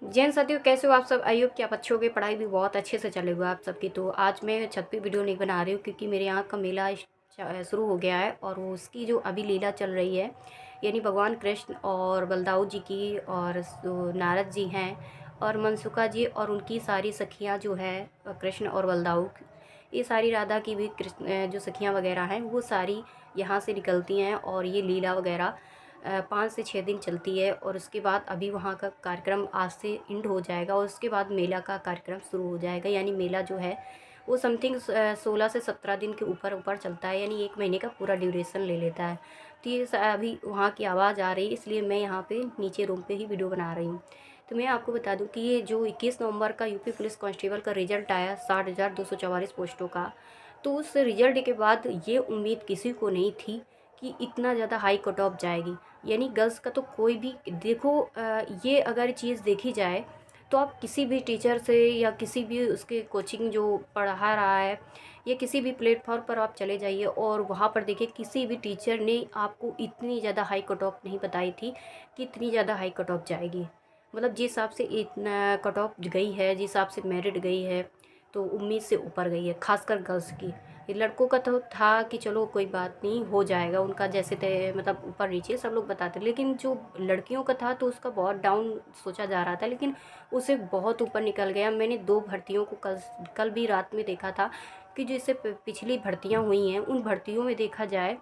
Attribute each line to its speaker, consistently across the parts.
Speaker 1: जैन साथियों, कैसे हो आप सब? आई होप कि आप अच्छे होगे। पढ़ाई भी बहुत अच्छे से चले हुए आप सबकी। तो आज मैं छत पे वीडियो नहीं बना रही हूँ क्योंकि मेरे यहाँ का मेला शुरू हो गया है और वो उसकी जो अभी लीला चल रही है, यानी भगवान कृष्ण और बलदाऊ जी की, और नारद जी हैं और मनसुखा जी और उनकी सारी सखियाँ जो है, कृष्ण और बलदाऊ, ये सारी राधा की भी कृष्ण जो सखियाँ वगैरह हैं वो सारी यहाँ से निकलती हैं और ये लीला वगैरह 5 से 6 दिन चलती है। और उसके बाद अभी वहाँ का कार्यक्रम आज से एंड हो जाएगा और उसके बाद मेला का कार्यक्रम शुरू हो जाएगा। यानी मेला जो है वो समथिंग 16 से 17 दिन के ऊपर ऊपर चलता है, यानी 1 महीने का पूरा ड्यूरेशन ले लेता है। तो ये अभी वहाँ की आवाज़ आ रही है, इसलिए मैं यहाँ पे नीचे रूम पे ही वीडियो बना रही हूँ। तो मैं आपको बता दूं कि ये जो 21 नवंबर का यूपी पुलिस कांस्टेबल का रिजल्ट आया 60,244 पोस्टों का, तो उस रिजल्ट के बाद ये उम्मीद किसी को नहीं थी कि इतना ज़्यादा हाई कट ऑफ जाएगी। यानी गर्ल्स का तो कोई भी देखो, ये अगर चीज़ देखी जाए तो आप किसी भी टीचर से या किसी भी उसके कोचिंग जो पढ़ा रहा है या किसी भी प्लेटफॉर्म पर आप चले जाइए और वहाँ पर देखिए किसी भी टीचर ने आपको इतनी ज़्यादा हाई कट ऑफ नहीं बताई थी कि इतनी ज़्यादा हाई कट ऑफ जाएगी। मतलब जिस हिसाब से इतना कट ऑफ गई है, जिस हिसाब से मेरिट गई है, तो उम्मीद से ऊपर गई है, खासकर गर्ल्स की। ये लड़कों का तो था कि चलो कोई बात नहीं, हो जाएगा उनका जैसे थे, मतलब ऊपर नीचे सब लोग बताते, लेकिन जो लड़कियों का था तो उसका बहुत डाउन सोचा जा रहा था, लेकिन उसे बहुत ऊपर निकल गया। मैंने 2 भर्तियों को कल कल भी रात में देखा था कि जैसे पिछली भर्तियां हुई हैं उन भर्तियों में देखा जाए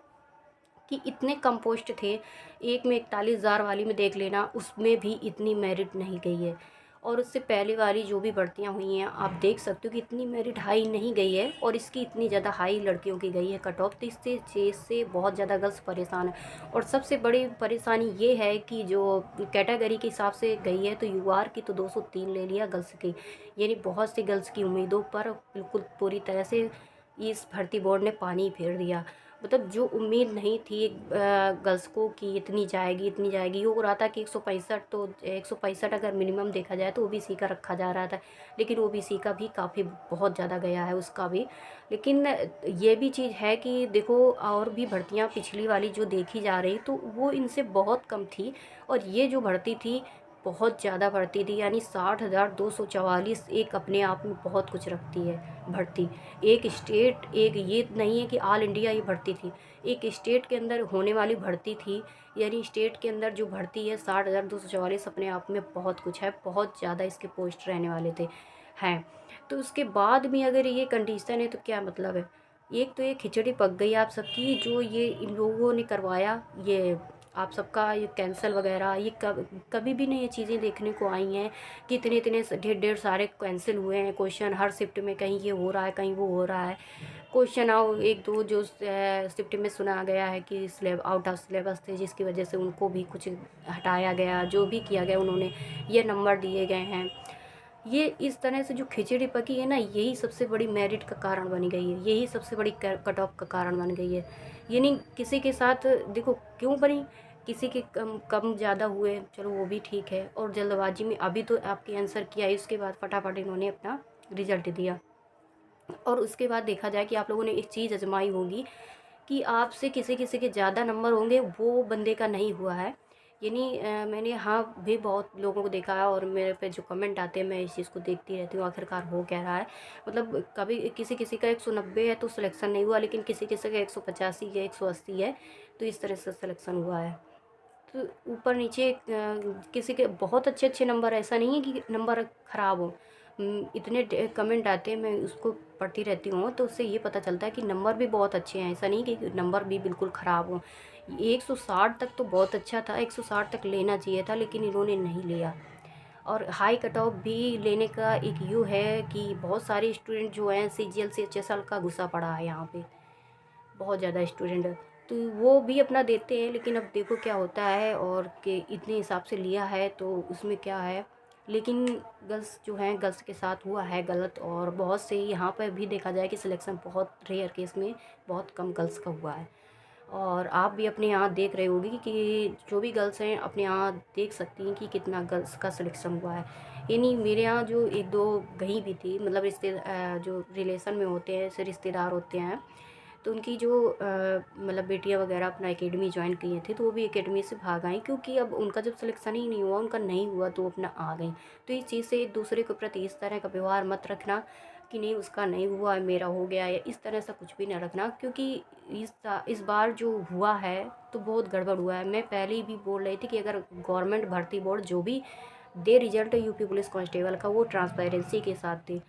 Speaker 1: कि इतने कम पोस्ट थे। एक में 41,000 वाली में देख लेना, उसमें भी इतनी मेरिट नहीं गई है। और उससे पहले वाली जो भी भर्तियां हुई हैं आप देख सकते हो कि इतनी मेरिट हाई नहीं गई है और इसकी इतनी ज़्यादा हाई लड़कियों की गई है कट ऑफ। तो इससे चीज़ से बहुत ज़्यादा गर्ल्स परेशान है। और सबसे बड़ी परेशानी ये है कि जो कैटेगरी के हिसाब से गई है, तो यूआर की तो 203 ले लिया गर्ल्स की। यानी बहुत सी गर्ल्स की उम्मीदों पर बिल्कुल पूरी तरह से इस भर्ती बोर्ड ने पानी फेर दिया। मतलब जो उम्मीद नहीं थी गर्ल्स को कि इतनी जाएगी, हो रहा था कि 165, तो 165 अगर मिनिमम देखा जाए तो ओबीसी का रखा जा रहा था, लेकिन ओबीसी का भी काफ़ी बहुत ज़्यादा गया है उसका भी। लेकिन ये भी चीज़ है कि देखो, और भी भर्तियां पिछली वाली जो देखी जा रही तो वो इनसे बहुत कम थी, और ये जो भर्ती थी बहुत ज़्यादा भर्ती थी। यानी 60,244 एक अपने आप में बहुत कुछ रखती है भर्ती। एक स्टेट, एक ये नहीं है कि ऑल इंडिया ये भर्ती थी, एक स्टेट के अंदर होने वाली भर्ती थी। यानी स्टेट के अंदर जो भर्ती है 60,244 अपने आप में बहुत कुछ है, बहुत ज़्यादा इसके पोस्ट रहने वाले थे हैं। तो उसके बाद भी अगर ये कंडीशन है तो क्या मतलब है? एक तो ये खिचड़ी पक गई आप सबकी, जो ये इन लोगों ने करवाया, ये आप सबका ये कैंसल वगैरह, ये कभी भी नहीं ये चीज़ें देखने को आई हैं कि इतने इतने ढेर ढेर सारे कैंसिल हुए हैं क्वेश्चन हर शिफ्ट में, कहीं ये हो रहा है कहीं वो हो रहा है। क्वेश्चन आओ एक दो जो शिफ्ट में सुना गया है कि आउट ऑफ सिलेबस थे, जिसकी वजह से उनको भी कुछ हटाया गया, जो भी किया गया उन्होंने ये नंबर दिए गए हैं। ये इस तरह से जो खिचड़ी पकी है ना, यही सबसे बड़ी मेरिट का कारण बन गई है, यही सबसे बड़ी कट ऑफ का कारण बन गई है। यानी किसी के साथ देखो क्यों बनी, किसी के कम कम ज़्यादा हुए चलो वो भी ठीक है, और जल्दबाजी में अभी तो आपके आंसर किया है, उसके बाद फटाफट इन्होंने अपना रिजल्ट दिया। और उसके बाद देखा जाए कि आप लोगों ने एक चीज़ आजमाई होगी कि आपसे किसी किसी के ज़्यादा नंबर होंगे, वो बंदे का नहीं हुआ है। यानी मैंने यहाँ भी बहुत लोगों को देखा है और मेरे पे जो कमेंट आते हैं मैं इस चीज़ को देखती रहती हूँ आखिरकार हो क्या रहा है। मतलब कभी किसी किसी का 190 है तो सिलेक्शन नहीं हुआ, लेकिन किसी किसी का 185 या 180 है तो इस तरह से सिलेक्शन हुआ है। तो ऊपर नीचे किसी के बहुत अच्छे अच्छे नंबर, ऐसा नहीं है कि नंबर ख़राब हो। इतने कमेंट आते हैं, मैं उसको पढ़ती रहती हूँ तो उससे ये पता चलता है कि नंबर भी बहुत अच्छे हैं, ऐसा नहीं कि नंबर भी बिल्कुल ख़राब हो। 160 तक तो बहुत अच्छा था, 160 तक लेना चाहिए था, लेकिन इन्होंने नहीं लिया। और हाई कट ऑफ भी लेने का एक यूँ है कि बहुत सारे स्टूडेंट जो हैं सीजीएल से एचएसएल का घुसा पड़ा है यहाँ पे, बहुत ज़्यादा स्टूडेंट। तो वो भी अपना देते हैं, लेकिन अब देखो क्या होता है, और कि इतने हिसाब से लिया है तो उसमें क्या है। लेकिन गर्ल्स जो हैं, गर्ल्स के साथ हुआ है गलत, और बहुत से यहाँ पर भी देखा जाए कि सिलेक्शन बहुत रेयर केस में बहुत कम गर्ल्स का हुआ है। और आप भी अपने यहाँ देख रहे होगी कि जो भी गर्ल्स हैं अपने यहाँ देख सकती हैं कि कितना गर्ल्स का सिलेक्शन हुआ है। यानी मेरे यहाँ जो एक दो गई भी थी, मतलब जो रिलेशन में होते हैं, ऐसे रिश्तेदार होते हैं, तो उनकी जो मतलब बेटियाँ वगैरह अपना एकेडमी ज्वाइन किए थे, तो वो भी एकेडमी से भाग आई, क्योंकि अब उनका जब सिलेक्शन ही नहीं हुआ, उनका नहीं हुआ, तो अपना आ गई। तो इस चीज़ से एक दूसरे के प्रति इस तरह का व्यवहार मत रखना कि नहीं उसका नहीं हुआ मेरा हो गया, या इस तरह से कुछ भी ना रखना, क्योंकि इस बार जो हुआ है तो बहुत गड़बड़ हुआ है। मैं पहले ही भी बोल रही थी कि अगर गवर्नमेंट भर्ती बोर्ड जो भी दे रिजल्ट यूपी पुलिस कांस्टेबल का, वो ट्रांसपेरेंसी के साथ दे।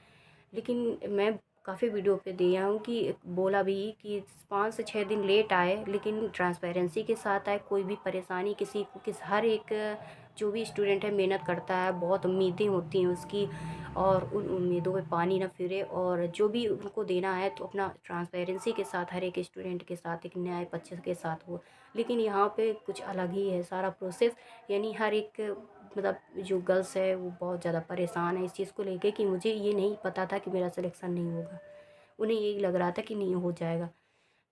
Speaker 1: लेकिन मैं काफ़ी वीडियो पे दिया हूँ कि बोला भी कि 5 से 6 दिन लेट आए, लेकिन ट्रांसपेरेंसी के साथ आए। कोई भी परेशानी किसी को हर एक जो भी स्टूडेंट है मेहनत करता है, बहुत उम्मीदें होती हैं उसकी, और उन उम्मीदों पे पानी ना फिरे, और जो भी उनको देना है तो अपना ट्रांसपेरेंसी के साथ हर एक स्टूडेंट के साथ एक न्याय पक्ष के साथ हो। लेकिन यहाँ पे कुछ अलग ही है सारा प्रोसेस, यानी हर एक मतलब जो गर्ल्स है वो बहुत ज़्यादा परेशान है इस चीज़ को लेके कि मुझे ये नहीं पता था कि मेरा सिलेक्शन नहीं होगा, उन्हें यही लग रहा था कि नहीं हो जाएगा।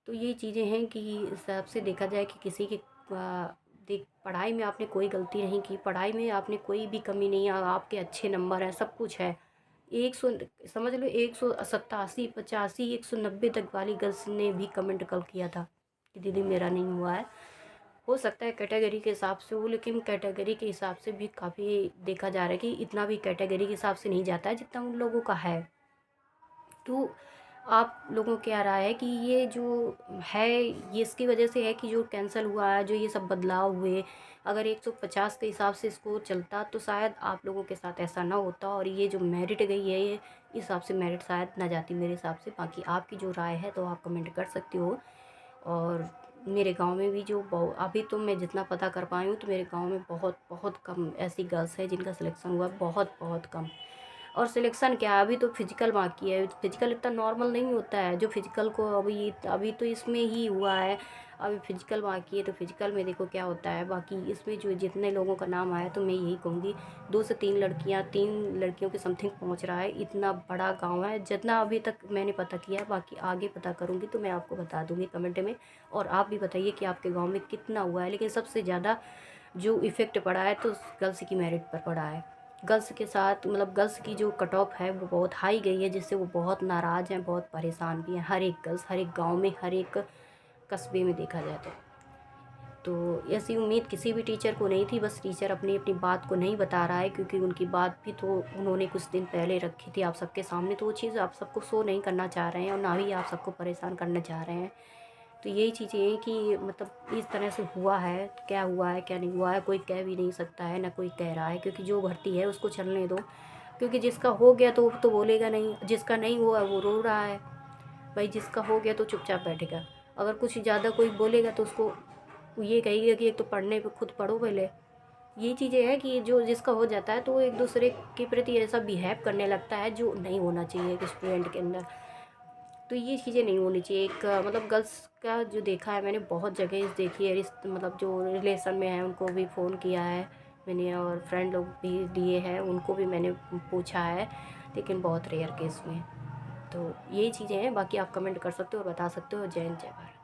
Speaker 1: तो ये चीज़ें हैं कि हिसाब से देखा जाए कि किसी की देख पढ़ाई में आपने कोई गलती नहीं की, पढ़ाई में आपने कोई भी कमी नहीं, आपके अच्छे नंबर हैं, सब कुछ है। 100 समझ लो 187 85 190 तक वाली गर्ल्स ने भी कमेंट कल किया था कि दीदी मेरा नहीं हुआ है। हो सकता है कैटेगरी के हिसाब से हो, लेकिन कैटेगरी के हिसाब से भी काफ़ी देखा जा रहा है कि इतना भी कैटेगरी के हिसाब से नहीं जाता है जितना उन लोगों का है। तो आप लोगों को क्या राय है कि ये जो है ये इसकी वजह से है कि जो कैंसिल हुआ है, जो ये सब बदलाव हुए, अगर 150 के हिसाब से इसको चलता तो शायद आप लोगों के साथ ऐसा ना होता, और ये जो मेरिट गई है ये इस हिसाब से मेरिट शायद ना जाती मेरे हिसाब से। बाकी आपकी जो राय है तो आप कमेंट कर सकते हो। और मेरे गांव में भी जो अभी तो मैं जितना पता कर पाई हूँ तो मेरे गांव में बहुत बहुत कम ऐसी गर्ल्स हैं जिनका सिलेक्शन हुआ, बहुत बहुत कम। और सिलेक्शन क्या है, अभी तो फिजिकल बाकी है, फिजिकल इतना नॉर्मल नहीं होता है जो फिजिकल को अभी तो इसमें ही हुआ है, अभी फिजिकल बाकी है। तो फिजिकल में देखो क्या होता है। बाकी इसमें जो जितने लोगों का नाम आया तो मैं यही कहूँगी 2 से 3 लड़कियाँ, 3 लड़कियों के समथिंग पहुँच रहा है। इतना बड़ा गाँव है जितना अभी तक मैंने पता किया, बाकी आगे पता करूँगी तो मैं आपको बता दूँगी कमेंट में। और आप भी बताइए कि आपके गाँव में कितना हुआ है। लेकिन सबसे ज़्यादा जो इफ़ेक्ट पड़ा है तो गर्ल्स की मेरिट पर पड़ा है। गर्ल्स के साथ मतलब गर्ल्स की जो कट ऑफ है वो बहुत हाई गई है, जिससे वो बहुत नाराज़ हैं, बहुत परेशान भी हैं। हर एक गर्ल्स हर एक गांव में हर एक कस्बे में देखा जाए तो ऐसी उम्मीद किसी भी टीचर को नहीं थी। बस टीचर अपनी अपनी बात को नहीं बता रहा है, क्योंकि उनकी बात भी तो उन्होंने कुछ दिन पहले रखी थी आप सबके सामने, तो वो चीज़ आप सबको शो नहीं करना चाह रहे हैं और ना ही आप सबको परेशान करना चाह रहे हैं। तो यही चीज़ें हैं कि मतलब इस तरह से हुआ है, क्या हुआ है क्या नहीं हुआ है कोई कह भी नहीं सकता है, ना कोई कह रहा है, क्योंकि जो भर्ती है उसको चलने दो। क्योंकि जिसका हो गया तो वो तो बोलेगा नहीं, जिसका नहीं हुआ वो रो रहा है। भाई जिसका हो गया तो चुपचाप बैठेगा, अगर कुछ ज़्यादा कोई बोलेगा तो उसको ये कहेगा कि एक तो पढ़ने पे खुद पढ़ो पहले। ये चीज़ें हैं कि जो जिसका हो जाता है तो वो एक दूसरे के प्रति ऐसा बिहेव करने लगता है जो नहीं होना चाहिए एक स्टूडेंट के अंदर। तो ये चीज़ें नहीं होनी चाहिए। एक मतलब गर्ल्स का जो देखा है मैंने, बहुत जगह देखी है, मतलब जो रिलेशन में है उनको भी फ़ोन किया है मैंने, और फ्रेंड लोग भी दिए हैं उनको भी मैंने पूछा है, लेकिन बहुत रेयर केस में। तो यही चीज़ें हैं। बाकी आप कमेंट कर सकते हो और बता सकते हो। जय हिंद जय भारत।